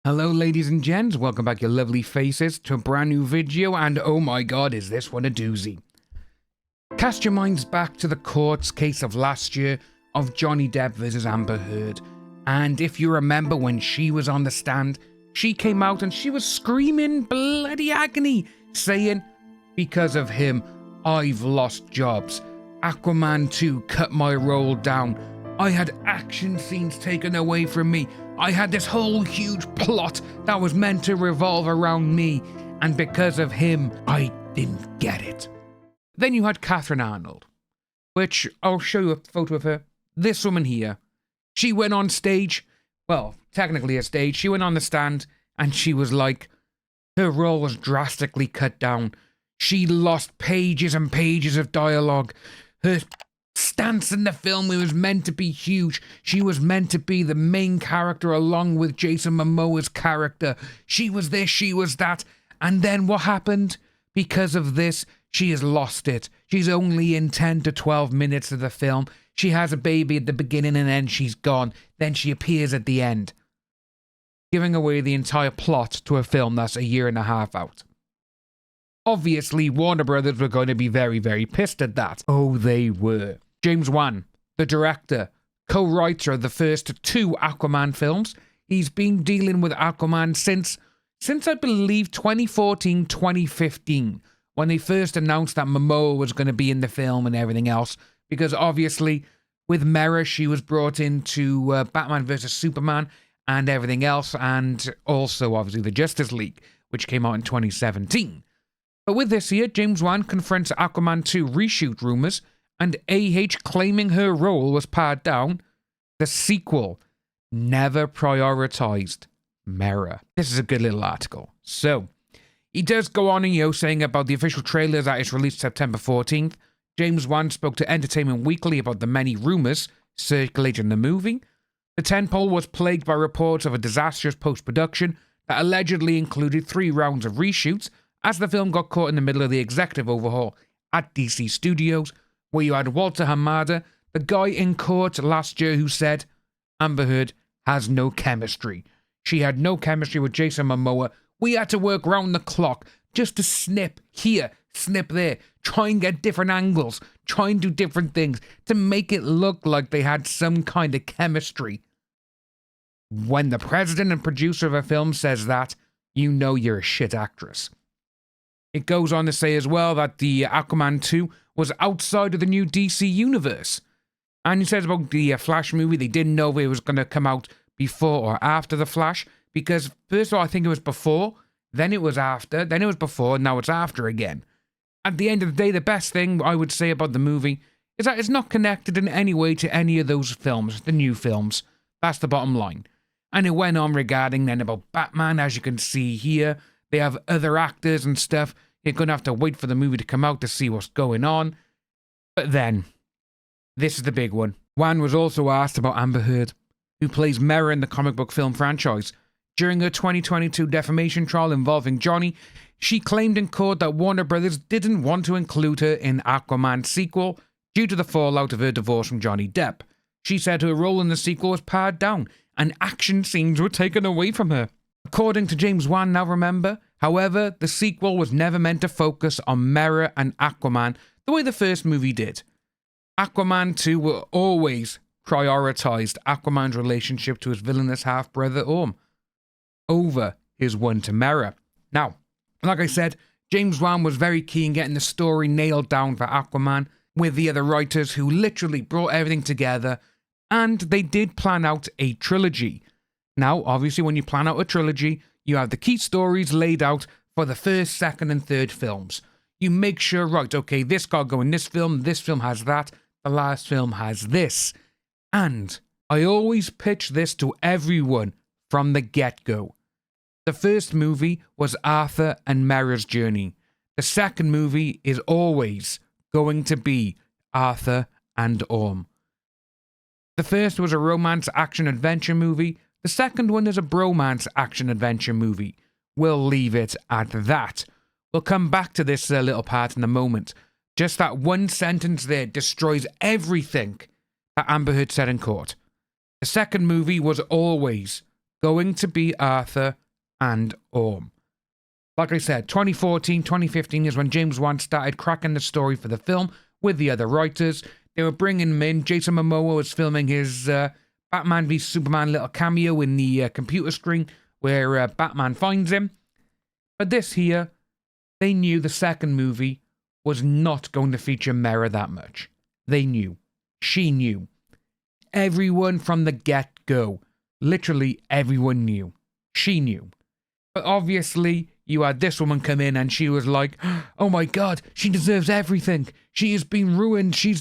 Hello ladies and gents, welcome back your lovely faces to a brand new video, and oh my god, is this one a doozy. Cast your minds back to the court's case of last year of Johnny Depp versus Amber Heard, and if you remember when she was on the stand, she came out and she was screaming bloody agony, saying, because of him, I've lost jobs. Aquaman 2 cut my role down. I had action scenes taken away from me. I had this whole huge plot that was meant to revolve around me, and because of him, I didn't get it. Then you had Catherine Arnold, which I'll show you a photo of her. This woman here. She went on stage, well, technically a stage, she went on the stand, and she was like, her role was drastically cut down. She lost pages and pages of dialogue. Her stance in the film was meant to be huge. She was meant to be the main character along with Jason Momoa's character. She was this, she was that. And then what happened? Because of this, she has lost it. She's only in 10 to 12 minutes of the film. She has a baby at the beginning and then she's gone. Then she appears at the end, giving away the entire plot to a film that's a year and a half out. Obviously, Warner Brothers were going to be very, very pissed at that. Oh, they were. James Wan, the director, co-writer of the first two Aquaman films, he's been dealing with Aquaman since I believe 2014, 2015, when they first announced that Momoa was going to be in the film and everything else, because obviously with Mera, she was brought into Batman vs. Superman and everything else, and also obviously the Justice League, which came out in 2017. But with this here, James Wan confronts Aquaman 2 reshoot rumours, and AH claiming her role was pared down. The sequel never prioritised Mera. This is a good little article. So, he does go on and saying about the official trailer that is released September 14th. James Wan spoke to Entertainment Weekly about the many rumours circulating the movie. The tentpole was plagued by reports of a disastrous post-production that allegedly included 3 rounds of reshoots, as the film got caught in the middle of the executive overhaul at DC Studios, where you had Walter Hamada, the guy in court last year who said, Amber Heard has no chemistry. She had no chemistry with Jason Momoa. We had to work round the clock just to snip here, snip there, try and get different angles, try and do different things to make it look like they had some kind of chemistry. When the president and producer of a film says that, you know you're a shit actress. It goes on to say as well that the Aquaman 2 was outside of the new DC universe. And he says about the Flash movie, they didn't know if it was going to come out before or after the Flash, because first of all, I think it was before, then it was after, then it was before, and now it's after again. At the end of the day, the best thing I would say about the movie is that it's not connected in any way to any of those films, the new films. That's the bottom line. And it went on regarding then about Batman, as you can see here. They have other actors and stuff. You're going to have to wait for the movie to come out to see what's going on. But then, this is the big one. Wan was also asked about Amber Heard, who plays Mera in the comic book film franchise. During her 2022 defamation trial involving Johnny, she claimed in court that Warner Brothers didn't want to include her in Aquaman's sequel due to the fallout of her divorce from Johnny Depp. She said her role in the sequel was pared down and action scenes were taken away from her. According to James Wan, now remember, however, the sequel was never meant to focus on Mera and Aquaman the way the first movie did. Aquaman 2 will always prioritise Aquaman's relationship to his villainous half-brother Orm over his one to Mera. Now, like I said, James Wan was very keen getting the story nailed down for Aquaman with the other writers who literally brought everything together, and they did plan out a trilogy. Now, obviously, when you plan out a trilogy, you have the key stories laid out for the first, second, and third films. You make sure, right, okay, this got to go in this film has that, the last film has this. And I always pitch this to everyone from the get-go. The first movie was Arthur and Mera's journey. The second movie is always going to be Arthur and Orm. The first was a romance action-adventure movie. The second one is a bromance action-adventure movie. We'll leave it at that. We'll come back to this little part in a moment. Just that one sentence there destroys everything that Amber Heard said in court. The second movie was always going to be Arthur and Orm. Like I said, 2014, 2015 is when James Wan started cracking the story for the film with the other writers. They were bringing him in. Jason Momoa was filming his Batman v Superman little cameo in the computer screen where Batman finds him. But this here, they knew the second movie was not going to feature Mera that much. They knew. She knew. Everyone from the get-go. Literally everyone knew. She knew. But obviously, you had this woman come in and she was like, oh my God, she deserves everything. She has been ruined. She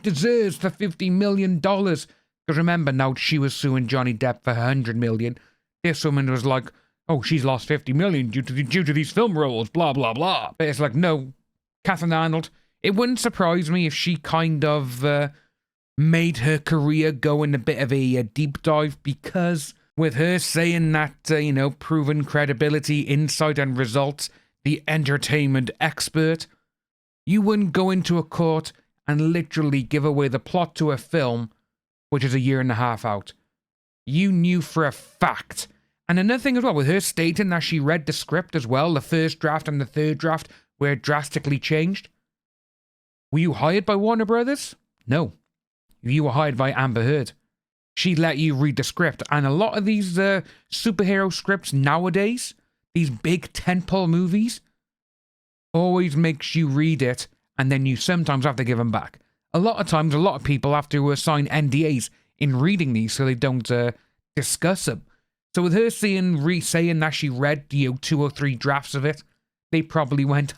deserves the $50 million. Because remember, now she was suing Johnny Depp for $100 million. This woman was like, oh, she's lost $50 million due to these film roles, blah, blah, blah. But it's like, no, Catherine Arnold, it wouldn't surprise me if she kind of made her career go in a bit of a deep dive, because with her saying that, proven credibility, insight and results, the entertainment expert, you wouldn't go into a court and literally give away the plot to a film which is a year and a half out. You knew for a fact. And another thing as well, with her stating that she read the script as well, the first draft and the third draft, where it drastically changed. Were you hired by Warner Brothers? No. You were hired by Amber Heard. She let you read the script. And a lot of these superhero scripts nowadays, these big tentpole movies, always makes you read it and then you sometimes have to give them back. A lot of times, a lot of people have to sign NDAs in reading these so they don't discuss them. So with her saying that she read 2 or 3 drafts of it, they probably went,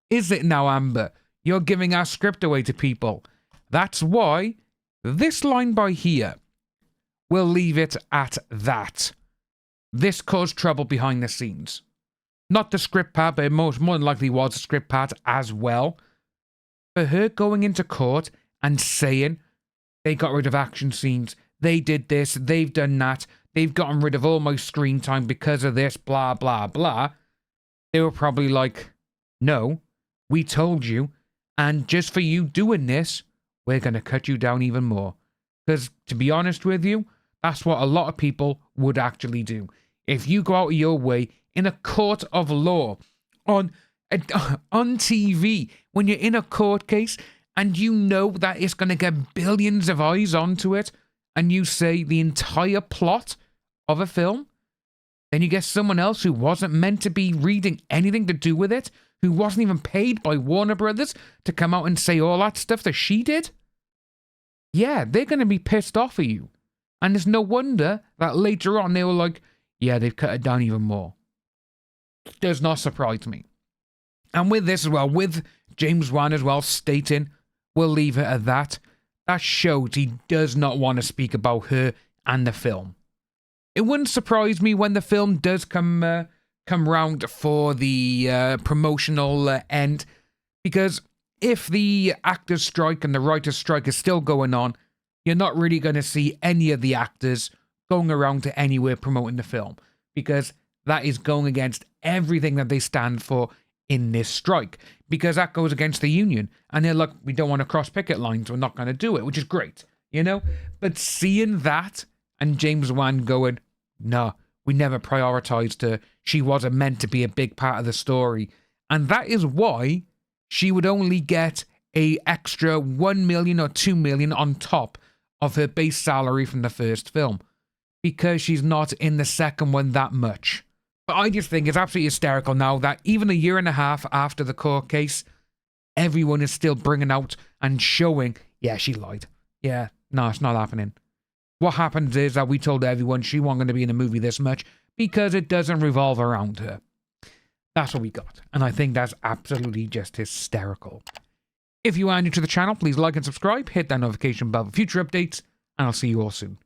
is it now, Amber? You're giving our script away to people. That's why this line by here, we'll leave it at that. This caused trouble behind the scenes. Not the script part, but it more than likely was the script part as well. For her going into court and saying they got rid of action scenes, they did this, they've done that, they've gotten rid of all my screen time because of this, blah, blah, blah. They were probably like, no, we told you, and just for you doing this, we're going to cut you down even more. Because, to be honest with you, that's what a lot of people would actually do. If you go out of your way in a court of law, on TV, when you're in a court case, and you know that it's going to get billions of eyes onto it, and you say the entire plot of a film, then you get someone else who wasn't meant to be reading anything to do with it, who wasn't even paid by Warner Brothers to come out and say all that stuff that she did. Yeah, they're going to be pissed off at you. And it's no wonder that later on they were like, yeah, they've cut it down even more. It does not surprise me. And with this as well, with James Wan as well stating, we'll leave it at that, that shows he does not want to speak about her and the film. It wouldn't surprise me when the film does come round for the promotional end, because if the actors' strike and the writers' strike is still going on, you're not really going to see any of the actors going around to anywhere promoting the film, because that is going against everything that they stand for in this strike, because that goes against the union, and they're like, we don't want to cross picket lines, we're not going to do it, which is great, but seeing that and James Wan going, no, we never prioritized her, she wasn't meant to be a big part of the story, and that is why she would only get a extra $1 million or $2 million on top of her base salary from the first film, because she's not in the second one that much. But I just think it's absolutely hysterical now that even a year and a half after the court case, everyone is still bringing out and showing, yeah, she lied. Yeah, no, it's not happening. What happens is that we told everyone she wasn't going to be in a movie this much because it doesn't revolve around her. That's what we got. And I think that's absolutely just hysterical. If you are new to the channel, please like and subscribe, hit that notification bell for future updates, and I'll see you all soon.